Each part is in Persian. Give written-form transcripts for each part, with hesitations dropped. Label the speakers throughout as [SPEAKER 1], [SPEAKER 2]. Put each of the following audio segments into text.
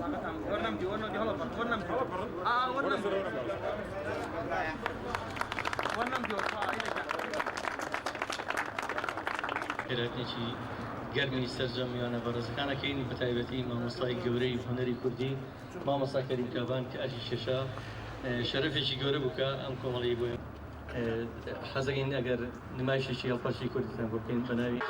[SPEAKER 1] ورنمتي هلا ورنمتي ورنمتي ورنمتي
[SPEAKER 2] خێراکێکی گەرمی سەرجەمیانە بەڕێزەکانەکەینی بەتایبەتی مامۆستای گەورەی هونەری کوردی مامۆستا کەریم کابان کە ئەژی شێشە شەرەفێکی گەورە بووکە ئەم کۆمەڵی بووە حەزەکەین ئەگەر نمایشێکی هەڵپەرچی کوردستان بۆ بکەین بە ناوی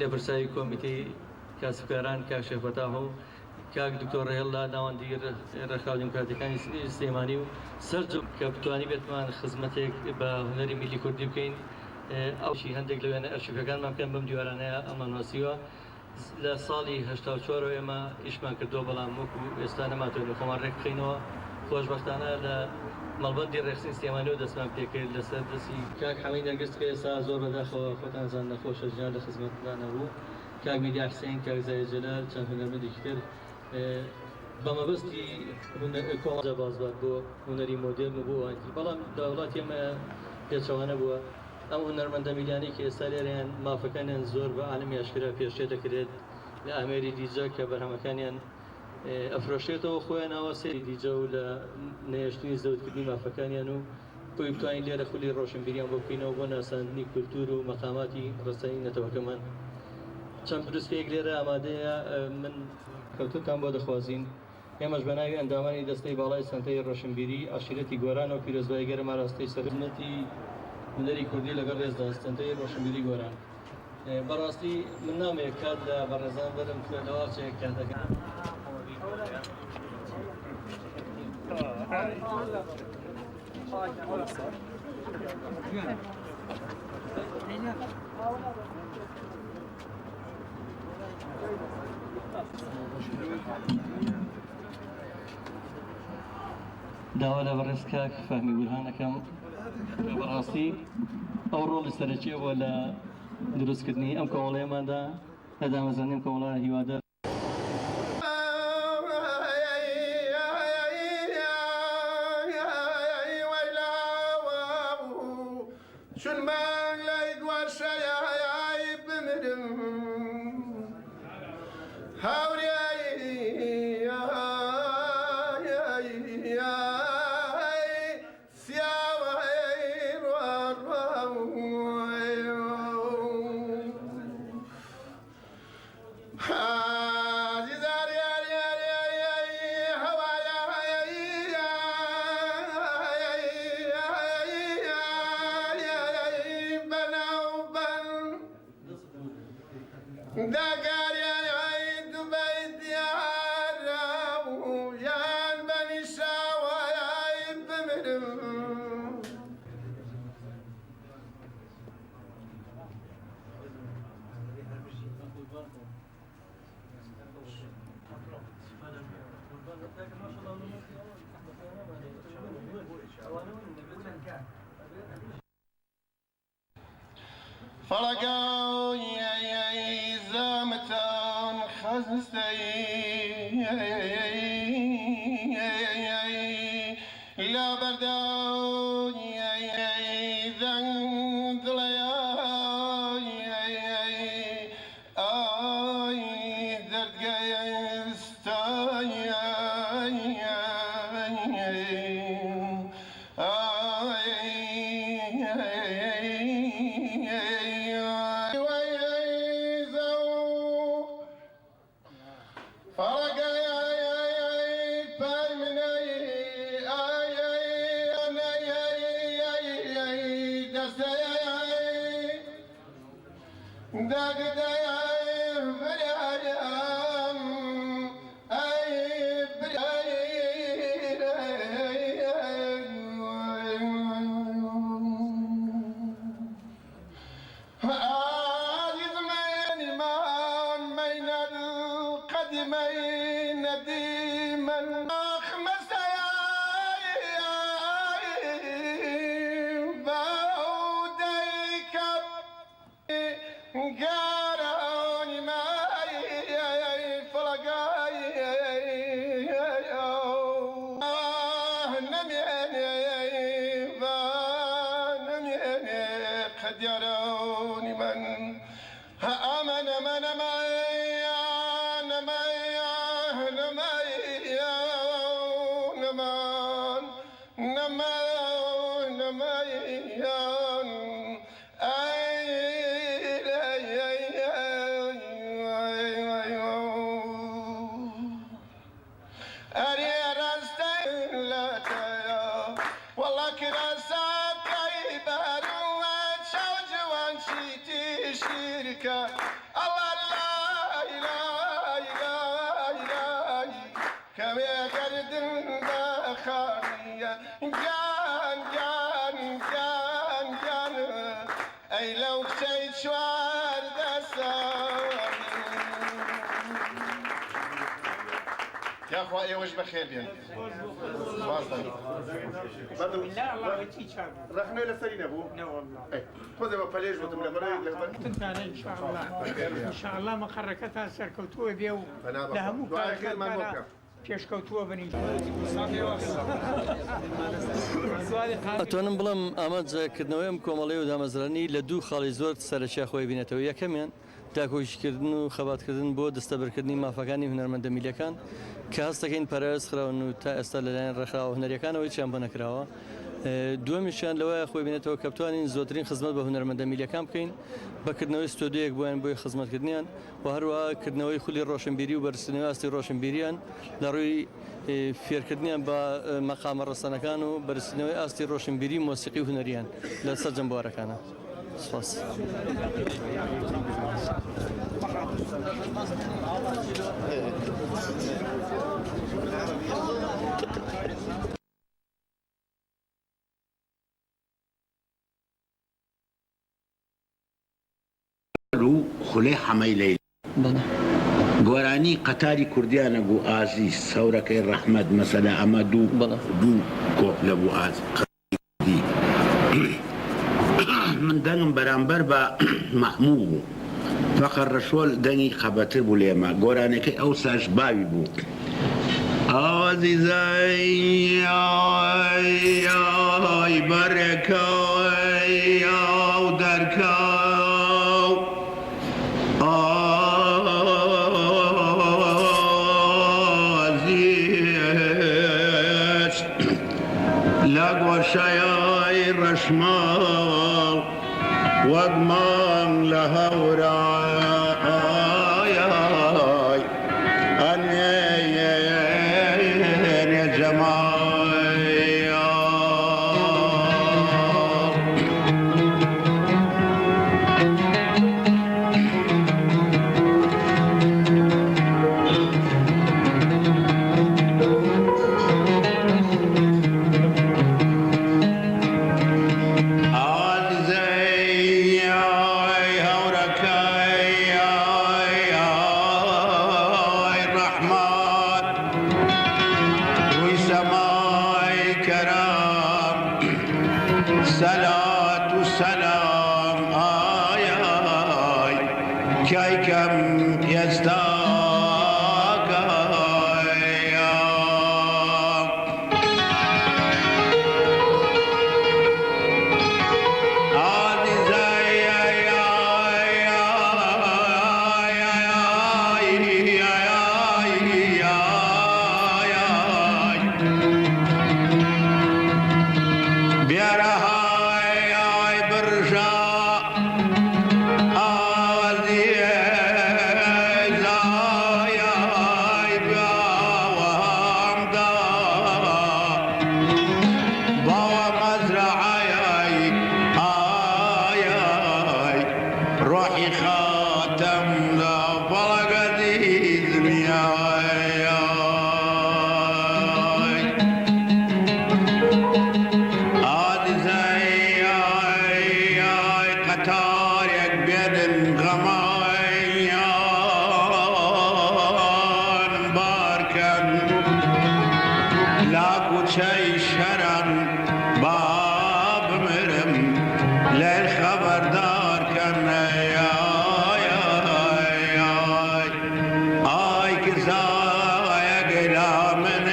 [SPEAKER 2] لە برسایی کۆمیتەی کاسبکاران کاک شێفەتاح و کاک دکتۆر ڕێهێڵدا ناوەندی ڕێکخراو دیموکراتیەکانی سلێمانی و سەرجەم کە بتوانی بێتمان خزمەتێک بە هونەری میلی کوردی بکەین ئەوشی هەندێک لەوێنە ئەرشیفەکانمان بکەن بەم دیوارانەیە ئەمان نووسیوە لە ساڵی 84 ئێمە ئیشمان کردووە بەڵام وەکو ئێستا نەماتوێت خۆمان ڕێک بخەینەوە خۆشبەختانە لە مەڵبەندی ڕێکخستنی سلێمانیەوە دەستمان پێکرد لەسەر دەستی کاک حەمید نەرگست کە ئێستا زۆر بەداخەوە خۆتانزان نەخۆشە ژیان لە خزمەتدانە بوو کاک میدیا حسێن کاک زایە جەلال چەند هونەرمەندێکی تر بە مەبەستی کۆمەڵە بازبات بۆ هونەری مۆدێرن و بۆ ئەوانتی بەڵام داوڵاتی ئێمە پێچەوانە بووە ئەم هونەرمەندە میلیانی کە ئێستا لێرەیان مافەکانیان زۆر بە عالمی ئاشکرا پێشێ دەکرێت لە ئامێری دیجە کە بەرهەمەکانیان ئەفرۆشێتەوە خۆیانەوە سێری دیجە و لە نەهێشتنی زەوتکردنی مافەکانیان و بۆی بتوانین لێرە خولی ڕۆشنبیریان بۆ بکەینەوە بۆ ناساندنی کولتور و مەقاماتی ڕستەی نەتەوەکەمان چەند پرسپێک لێرە ئامادەیە من کەوتتان بۆ دەخوازین ئێمەش بە ناوی ئەندامانی دەستەی باڵای سەنتەی ڕۆشنبیری عەشیرەتی گۆران و پیرۆزبای گەرمە ڕاستەی سەرخزمەتی هونەری کوردی لەگەڵ ڕێزدا سەنتەی ڕۆشنبیری گۆران بەڕاستی من نامەیە کات لە بەڕێزان بەرم لەواچێک کاتەکان داوا لە بەڕێز کاک فەهمی بورهانەکەم بەڕاستی ئەو ڕۆڵی سەرەکیە بۆ لە دروستکردنی ئەم کۆمەڵەیەماندا لە دامەزرێنی کۆمەڵە هیوادار
[SPEAKER 3] فرقاي زامتان خزنستي لا برداي ذنب آي درد قيستاي يا اخوة ايه وش بخير يعني رحنا الى سرينا ابو
[SPEAKER 4] لا والله
[SPEAKER 3] خذ ما فليش وتم
[SPEAKER 4] ان شاء الله ان شاء الله ما خركتها سركوتوه بيو لها مو پێشکەوتووە بنی
[SPEAKER 2] ئەتوانم بڵم ئاماجەکردنەوەی ئەم کۆمەڵی و دامەزرانی لە دوو خاڵی زۆر سەرەکیە خۆی بینێتەوە. یەکەمیان داکۆشیکردن و خەباتکردن بۆ دەستەبەرکردنی مافەکانی هونەرمەندە میلەکان کە هەستەکەین پەرەست خراون و تا ئێستا لەلایەن ڕێکخراوە هونەریەکانەوەی چیان بۆ نەکراوە. دووەمیشیان لەوەیە خۆی بینێتەوە کە بتوانین زۆترین خزمەت بە هونەرمەندە میلەکان بکەین بەکردنەوەی ستۆدیۆیەک بۆیان بۆی خزمەتکردنیان و هەروەها کردنەوەی خولی ڕۆشنبیری و بەرزکردنەوەی ئاستی ڕۆشنبیریان لە ڕووی فێرکردنیان بە مەقامە ڕەسەنەکان و بەرزکردنەوەی ئاستی ڕۆشنبیری مۆسیقی و هونەریان لە سەر جەمبوارەکانە. سپاس.
[SPEAKER 5] خولەی حەمەی لەیلا گۆرانی قەتاری کوردیانە بوو ئازی سەورەکەی ڕەحمەت مەسەلە ئەمە دوو کۆپ لە بوو ئاز من دەنگم بەرامبەر بە مەحموو بوو فەقەر ڕەشۆل دەنگی خەبەتر بوو لێمە گۆرانەکەی ئەو ساش باوی بوو ئازیزای ئای بەرێکەوەی ئەو دەرکە شاي رشمال واضمام لها ورايا يا جمال کوچەی شەرم باب مرم لێ خەبەردارکەن ئای کزایە گەلا من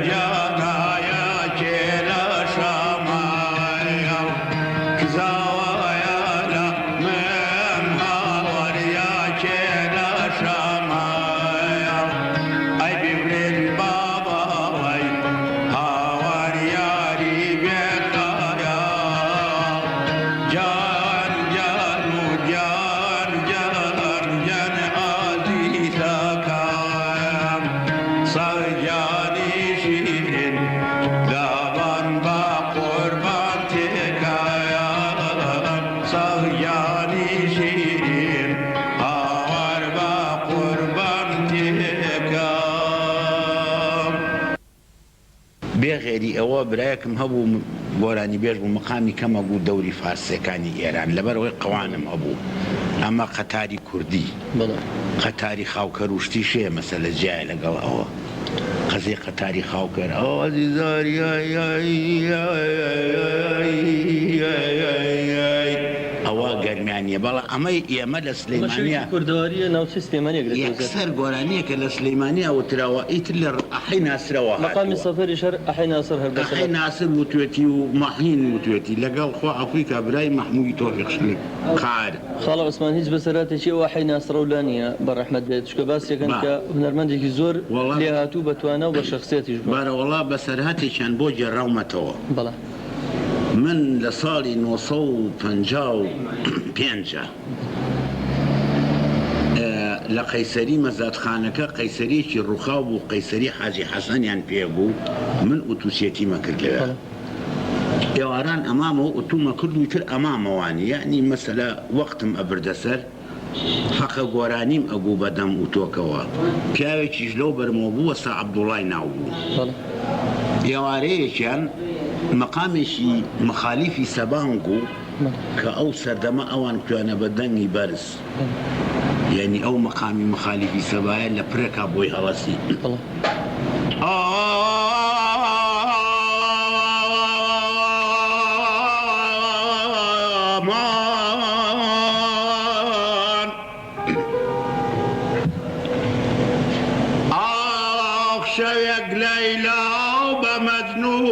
[SPEAKER 5] جانایە کێلە شامایە کزایە لە من هاوەریا کێلە شامایە ئەی بیبرێن باباوەی هاوەریاری بێخایە جان جان و جان جان جان عزیزەکەم سەرجانی شیرین داوان بە قوربان تێکایە سەرجانی شیرین هاوار بە قوربان تێکەم بێغێری ئەوە برایەکم هەبوو گۆرانی بێژ بوو مقامی کەمە بوو دەوری فارسیەکانی ئێران لەبەرەوەی قەوانم هەبوو ئەمە قەتاری کوردی قەتاری خاوکەر وشتی شێ مەسەلە جیای لەگەڵ ئەوە قەزی قەتاری خاوکەر ئەو عەزیزاری ئەوە گەرمیانیە بەڵام ئەمەی ئێمە لە سلەیمانیە
[SPEAKER 2] کوردەوەریە ناوچەی سلێمانیە
[SPEAKER 5] یەکسەر گۆرانیەکە لە سلەیمانیە وتراوە ئیتر لە ئەحەی ناسرەوە
[SPEAKER 2] مەقامی سەفەری شەر ئەحەی ناسر هەر بەسەر
[SPEAKER 5] ئەحەی ناسر وتوێتی و مەحین وتوێتی لەگەڵ خۆ ئەفریقا برای مەحموودی تۆفیقشلی قار
[SPEAKER 2] خاڵە عوسمان هیچ بەسەراتێکی ئەوە ئەحەی ناسرە و لا نییە بەڕەحمەت بێت چکە باسێکن کە هونەرمەندێکی زۆر لێ هاتوو بە توانە و بە شەخسیەتیش بوو
[SPEAKER 5] بارەوەڵا بەسەرهاتێکیان بۆ گێڕاومەتەوە
[SPEAKER 2] بەڵێ
[SPEAKER 5] من لە ساڵی 1955 لە قەیسەری مەزادخانەکە قەیسەریەکی ڕووخاو بوو قەیسەری حاجی حەسەنیان پێ بوو من ئوتوسیەتیمە کرد لەوێ ئێواران ئەمامەوە ئوتومە کرد و تر ئەمامەوانی یعنی مەسەلە وەختم ئەبردەسەر حەقە گۆرانیم ئەبوو بەدەم ئوتۆکەوە پیاوێکیش لەو بەرمەوە بوو وەستا عەبدوڵای ناو بوو ئێوارەیەکیان مەقامێکی مخالیفی سەبانگ و کە ئەو سەردەمە ئەوان کوێنە بە دەنگی بەرز یعنی ئەو مەقامی مخالیفی سەبایە لە پرێکا بۆی هەڵەسی شەوێک لەیلا بە مەجنون